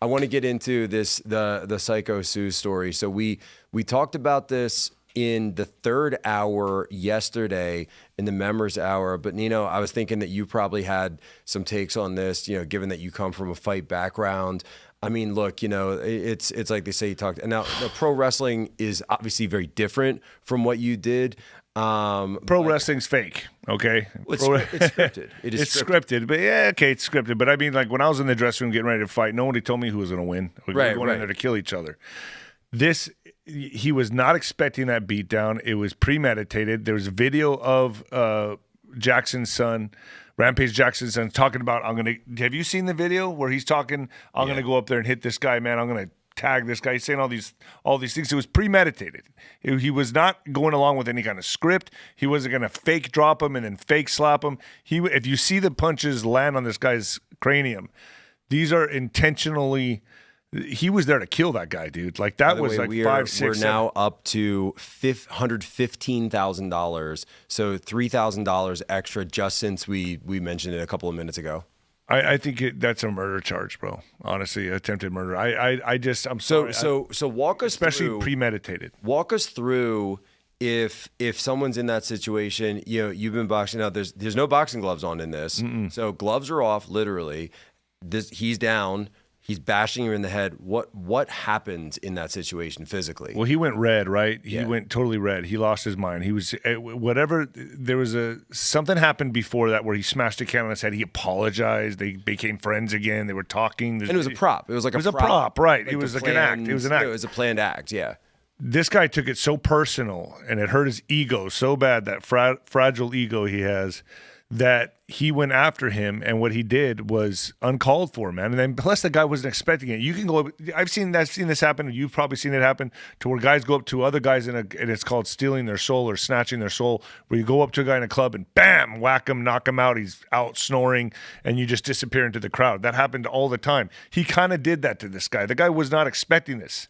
I want to get into the Psycho Sue story. So we talked about this in the third hour yesterday in the members hour, but Nino, I was thinking that you probably had some takes on this, given that you come from a fight background. I mean, look, it's like they say, you talked. Now, pro wrestling is obviously very different from what you did. Pro wrestling's fake, okay? It's scripted. It's scripted, but yeah, okay, it's scripted. But I mean, like when I was in the dressing room getting ready to fight, nobody told me who was going to win. We were going in there to kill each other. He was not expecting that beatdown. It was premeditated. There was a video of Jackson's son, Rampage Jackson's son, talking about, have you seen the video where he's talking, I'm going to go up there and hit this guy, man. I'm going to tag this guy. He's saying all these things. It was premeditated. He was not going along with any kind of script. He wasn't going to fake drop him and then fake slap him. If you see the punches land on this guy's cranium, these are intentionally. He was there to kill that guy, dude. Like that was like we're now up to $115,000, so $3,000 extra just since we mentioned it a couple of minutes ago. I think that's a murder charge, bro. Honestly, attempted murder. I'm sorry. So walk us especially through, premeditated. Walk us through if someone's in that situation. You've been boxing out. There's no boxing gloves on in this, so gloves are off. Literally, he's down. He's bashing you in the head. What happens in that situation physically? Well, he went red, right? He went totally red. He lost his mind. He was whatever. There was something happened before that where he smashed a can on his head. He apologized. They became friends again. They were talking. And it was a prop. It was like a prop, right? Like it was like an act. It was an act. It was a planned act. Yeah. This guy took it so personal, and it hurt his ego so bad, that fragile ego he has, that he went after him, and what he did was uncalled for, man. And then plus the guy wasn't expecting it. You can go. I've seen this happen. You've probably seen it happen to where guys go up to other guys and it's called stealing their soul or snatching their soul. Where you go up to a guy in a club and bam, whack him, knock him out. He's out snoring, and you just disappear into the crowd. That happened all the time. He kind of did that to this guy. The guy was not expecting this.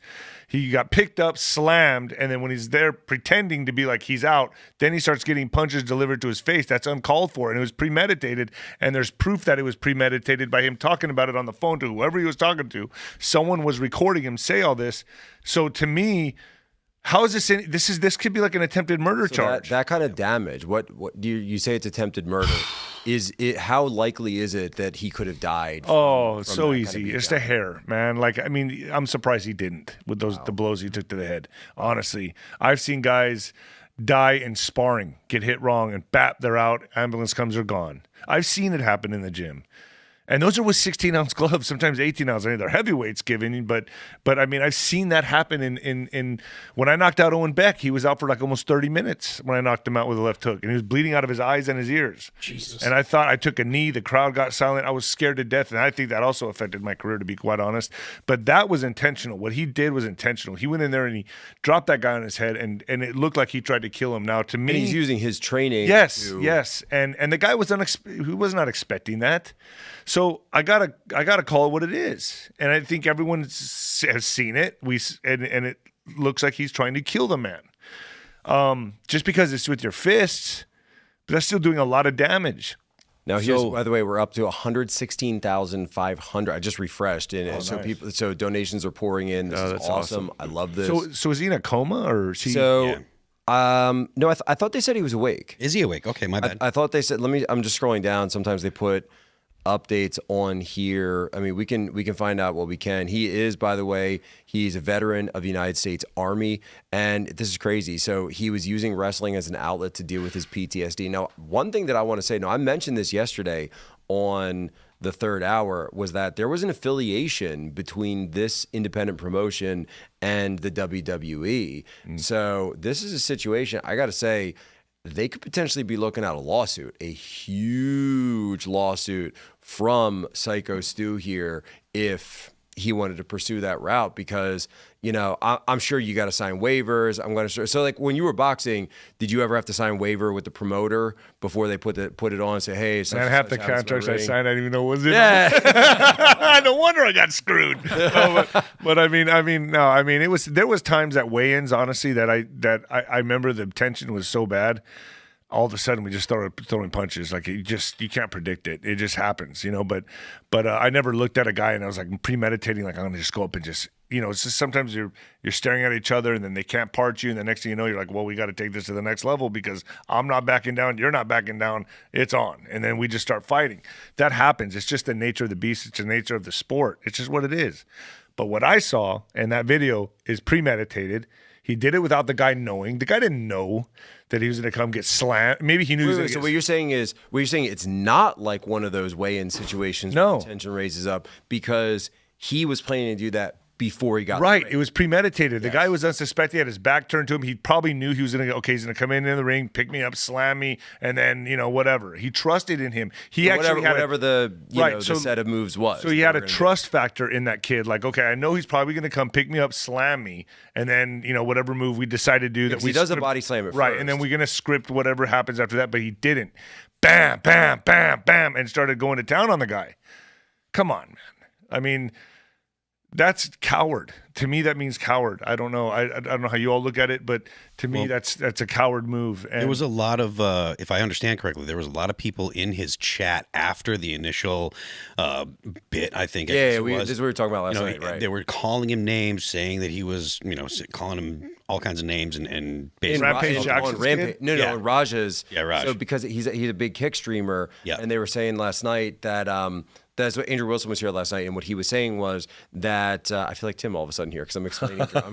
He got picked up, slammed, and then when he's there pretending to be like he's out, then he starts getting punches delivered to his face. That's uncalled for, and it was premeditated, and there's proof that it was premeditated by him talking about it on the phone to whoever he was talking to. Someone was recording him say all this. So to me, how is this? This could be like an attempted murder charge. That kind of damage. What do you say? It's attempted murder. How likely is it that he could have died? From so easy. Kind of just a hair, man. Like, I mean, I'm surprised he didn't with the blows he took to the head. Honestly, I've seen guys die in sparring, get hit wrong, and bap, they're out. Ambulance comes, they're gone. I've seen it happen in the gym. And those are with 16-ounce gloves, sometimes 18-ounce. I mean, they're heavyweights given, but I mean, I've seen that happen in when I knocked out Owen Beck. He was out for like almost 30 minutes when I knocked him out with a left hook, and he was bleeding out of his eyes and his ears. Jesus. And I thought I took a knee. The crowd got silent. I was scared to death, and I think that also affected my career, to be quite honest. But that was intentional. What he did was intentional. He went in there and he dropped that guy on his head, and it looked like he tried to kill him. Now, to me, and he's using his training. Yes, and the guy was he was not expecting that. So I gotta call it what it is, and I think everyone has seen it. And it looks like he's trying to kill the man. Just because it's with your fists, but that's still doing a lot of damage. Now, by the way, we're up to 116,500. I just refreshed, and nice. So donations are pouring in. This is awesome. I love this. So is he in a coma or is he? No, I thought they said he was awake. Is he awake? Okay, my bad. I thought they said. I'm just scrolling down. Sometimes they put updates on here. I mean, we can find out what we can. He is, by the way, he's a veteran of the United States Army, and this is crazy. So he was using wrestling as an outlet to deal with his PTSD. Now, one thing that I want to say, I mentioned this yesterday on the third hour, was that there was an affiliation between this independent promotion and the WWE. So this is a situation, I got to say, they could potentially be looking at a lawsuit, a huge lawsuit from Psycho Stu here if he wanted to pursue that route, because, I'm sure you got to sign waivers. So like when you were boxing, did you ever have to sign waiver with the promoter before they put it on and say, hey, and half the contracts I signed, I didn't even know was it. Yeah. No wonder I got screwed. No, but I mean, there was times at weigh-ins, honestly, that I remember the tension was so bad. all of a sudden we just started throwing punches. Like you can't predict it. It just happens, you know. But I never looked at a guy and I was like premeditating, like I'm gonna just go up and just, you know, it's just sometimes you're staring at each other and then they can't part you, and the next thing you know, you're like, well, we got to take this to the next level because I'm not backing down, you're not backing down, it's on, and then we just start fighting. That happens. It's just the nature of the beast. It's the nature of the sport. It's just what it is. But what I saw in that video is premeditated. He did it without the guy knowing. The guy didn't know that he was going to come get slammed. Maybe he knew. He was gonna so what you're saying is, it's not like one of those weigh-in situations where the tension raises up, because he was planning to do that before he got right. It was premeditated. The guy was unsuspecting. He had his back turned to him. He probably knew he was going to go, okay, he's going to come in the ring, pick me up, slam me, and then, you know, whatever. He trusted in him. He actually had whatever the set of moves was. So he had a trust factor in that kid. Like, okay, I know he's probably going to come pick me up, slam me, and then, you know, whatever move we decide to do. That he does a body slam at right, first. and then we're going to script whatever happens after that, but he didn't. Bam, bam, bam, bam, and started going to town on the guy. Come on, man. I mean, that's coward. To me, that means coward. I don't know. I don't know how you all look at it, but to me, that's a coward move. And there was a lot of, if I understand correctly, there was a lot of people in his chat after the initial bit. I think. This is what we were talking about last night. Right? They were calling him names, saying that he was, you know, calling him all kinds of names, and basically Rampage Jackson's kid? No, Raj's. Yeah, Raj. So because he's a big kick streamer, and they were saying last night that that's what Andrew Wilson was here last night, and what he was saying was that I feel like Tim all of a sudden here because I'm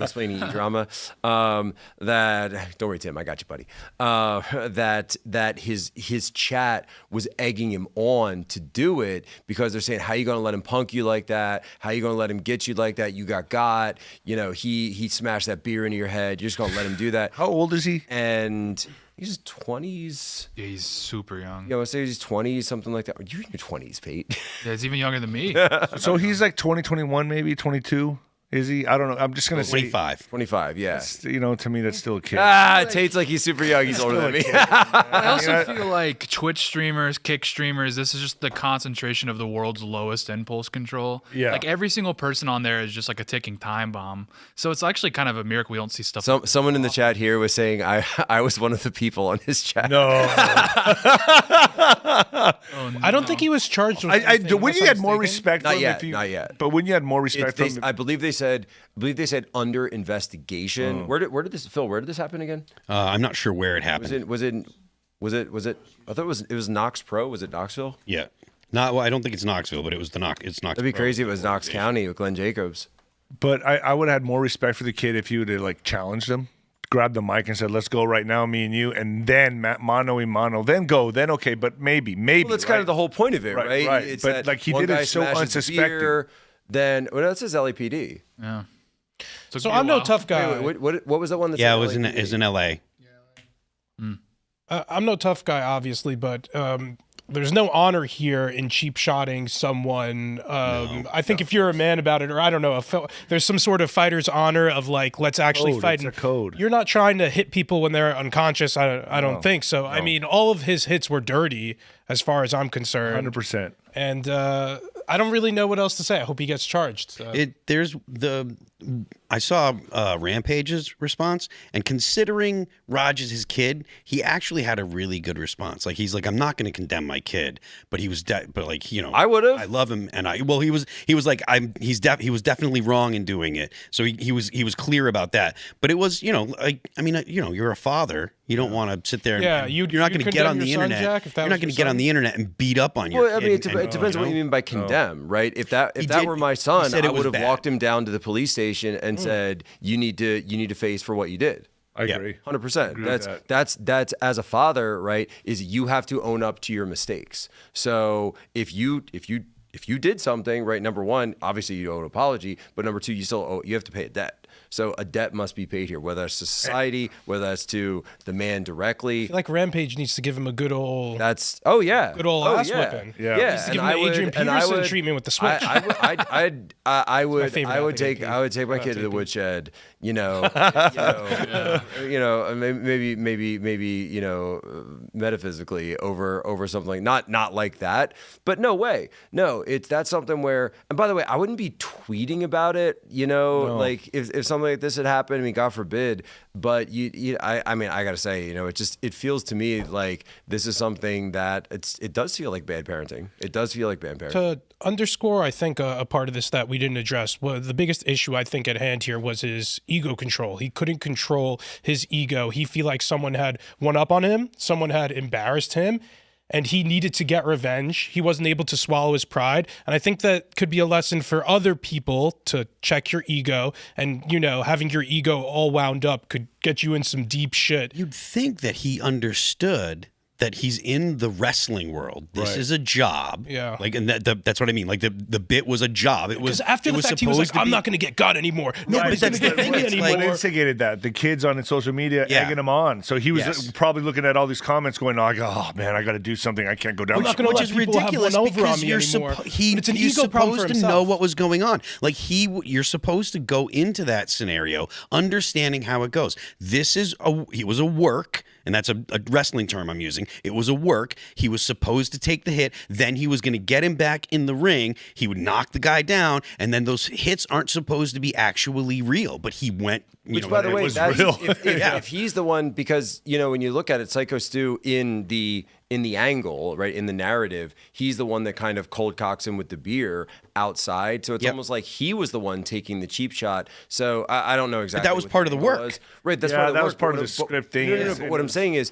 explaining drama. That don't worry, Tim, I got you, buddy. That his chat was egging him on to do it because they're saying, how you going to let him punk you like that? How you going to let him get you like that? You got. You know, he smashed that beer into your head. You're just going to let him do that. How old is he? And he's 20s. Yeah, he's super young. Yeah, I would say he's 20s, something like that. You're in your 20s, Pete. Yeah, he's even younger than me. So he's like 21, maybe 22. Is he? I don't know. I'm just gonna say 25. 25, yeah. You know, to me, that's still a kid. Tate's like he's super young. He's older than me. I also feel like Twitch streamers, kick streamers, this is just the concentration of the world's lowest impulse control. Yeah. Like every single person on there is just like a ticking time bomb. So it's actually kind of a miracle we don't see stuff. Someone in the chat here was saying I was one of the people on his chat. No. Oh, no. I don't think he was charged with anything, wouldn't you had more respect Not for him yet, if not yet. But wouldn't you had more respect for him? I believe they said under investigation. Where did this happen again? I'm not sure where it happened. Was it? I thought it was Knox Pro. Was it Knoxville? Yeah. Well, I don't think it's Knoxville, but it's Knox. That'd be crazy if it was Knox County with Glenn Jacobs. But I would have had more respect for the kid if you would have like challenged him, grabbed the mic and said, "Let's go right now, me and you," and then mano y mano, then go, then okay, but maybe. Well, that's kind of the whole point of it, right? Right. It's But that like he one did it guy so smashes the unsuspecting. beer, then that says LAPD. Yeah. So I'm no tough guy. Wait, what was that one? That Yeah, said it was LAPD? in L.A. I'm no tough guy, obviously, but there's no honor here in cheap shotting someone. I think if you're a man about it, or I don't know, there's some sort of fighter's honor of like, let's actually fight. It's a code. You're not trying to hit people when they're unconscious. I don't think so. No. I mean, all of his hits were dirty as far as I'm concerned. 100%. And I don't really know what else to say. I hope he gets charged. I saw Rampage's response, and considering Raj is his kid, he actually had a really good response. Like he's like, I'm not going to condemn my kid, but he was, but like, you know, I would have. I love him, and he was like, he was definitely wrong in doing it. So he was clear about that. But it was, you know, like, I mean, you know, you're a father. You don't want to sit there. You're not going to get on the internet. You're not going to get on the internet and beat up on your kid. Well, I mean, it depends on what you mean by condemn, right? If that were my son, I would have walked him down to the police station and said, "You need to face for what you did." I agree. 100%. That's as a father, right? Is you have to own up to your mistakes. So if you did something, right? Number one, obviously you owe an apology, but number two, you have to pay a debt. So a debt must be paid here, whether that's to society, whether that's to the man directly. I feel like Rampage needs to give him a good old ass whipping. Yeah. Needs to give him the Adrian Peterson treatment with the switch. I would take my kid to the woodshed. Maybe metaphysically over something like not like that, but no way. No, that's something where, and by the way, I wouldn't be tweeting about it, like if something like this had happened, I mean, God forbid, but I mean, I gotta say, it feels to me like this is something that it does feel like bad parenting. It does feel like bad parenting. To underscore, I think a part of this that we didn't address, well, the biggest issue I think at hand here was his ego control. He couldn't control his ego. He feel like someone had one up on him, someone had embarrassed him, and he needed to get revenge. He wasn't able to swallow his pride. And I think that could be a lesson for other people to check your ego. And, having your ego all wound up could get you in some deep shit. You'd think that he understood that he's in the wrestling world. This is a job. Yeah. Like, and that's what I mean. Like the bit was a job. It was after the fact he was like, I'm not going to get got anymore. Nobody's going to get me anymore. What instigated that? The kids on social media egging him on. So he was probably looking at all these comments going, oh man, I got to do something. I can't go down. Which is ridiculous because you're supposed to know what was going on. Like you're supposed to go into that scenario understanding how it goes. It was a work. And that's a wrestling term I'm using. It was a work. He was supposed to take the hit. Then he was going to get him back in the ring. He would knock the guy down. And then those hits aren't supposed to be actually real. But he went, Which, by the way, if he's the one, because, when you look at it, Psycho Stu in the angle, right, in the narrative, he's the one that kind of cold cocks him with the beer outside. So it's almost like he was the one taking the cheap shot. So I don't know exactly. But that was part of the work. Right, that's part of the work. was part of the script thing. But what I'm saying is,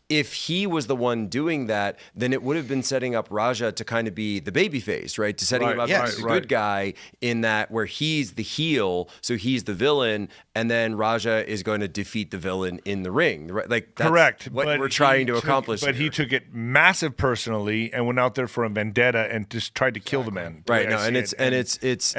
if he was the one doing that, then it would have been setting up Raja to kind of be the baby face, right? To setting him up as the good guy in that where he's the heel, so he's the villain, and then Raja is going to defeat the villain in the ring. Right? Like that's correct. What we're trying to accomplish. But he took it massive personally and went out there for a vendetta and just tried to kill the man. Right. No, and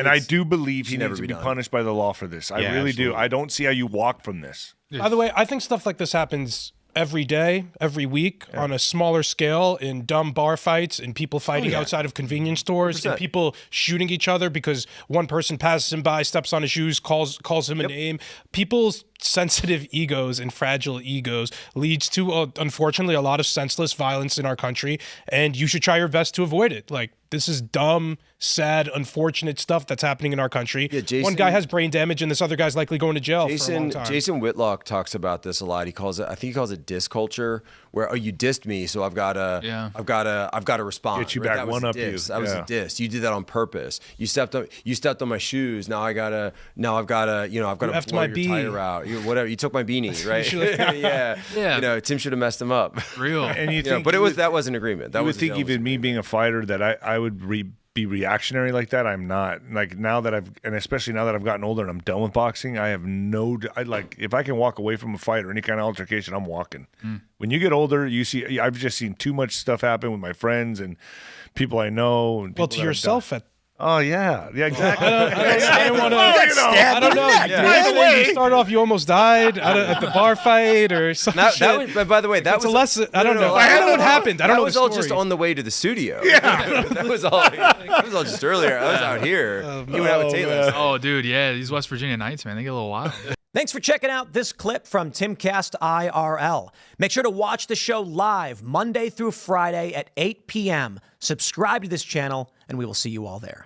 I do believe he needs to be punished by the law for this. I really do. I don't see how you walk from this. By the way, I think stuff like this happens every day, every week, on a smaller scale, in dumb bar fights, and people fighting outside of convenience stores, 100%. And people shooting each other because one person passes him by, steps on his shoes, calls him a name. People's sensitive egos and fragile egos leads to, unfortunately, a lot of senseless violence in our country, and you should try your best to avoid it. Like, this is dumb, sad, unfortunate stuff that's happening in our country. Yeah, one guy has brain damage, and this other guy's likely going to jail for a long time. Jason Whitlock talks about this a lot. I think he calls it diss culture, where you dissed me, so I've got to respond. Get you back, one up you. That was a diss. You did that on purpose. You stepped on my shoes. I've got to blow your tire out. Whatever. You took my beanie, right? Yeah. Tim should have messed him up. Real. And that was an agreement. That was think even me being a fighter that I would be reactionary like that. I'm not. Like especially now that I've gotten older and I'm done with boxing, I have if I can walk away from a fight or any kind of altercation, I'm walking. When you get older, I've just seen too much stuff happen with my friends and people I know. And to yourself Oh yeah, exactly. I don't know. You start off, you almost died at the bar fight or something. By the way, that was a lesson. I don't know. I don't know what happened. I don't know. That was all just on the way to the studio. Yeah, that was all just earlier. I was out here. You went out with Tate last night. Oh, dude, yeah, these West Virginia nights, man, they get a little wild. Thanks for checking out this clip from Timcast IRL. Make sure to watch the show live Monday through Friday at 8 p.m. Subscribe to this channel, and we will see you all there.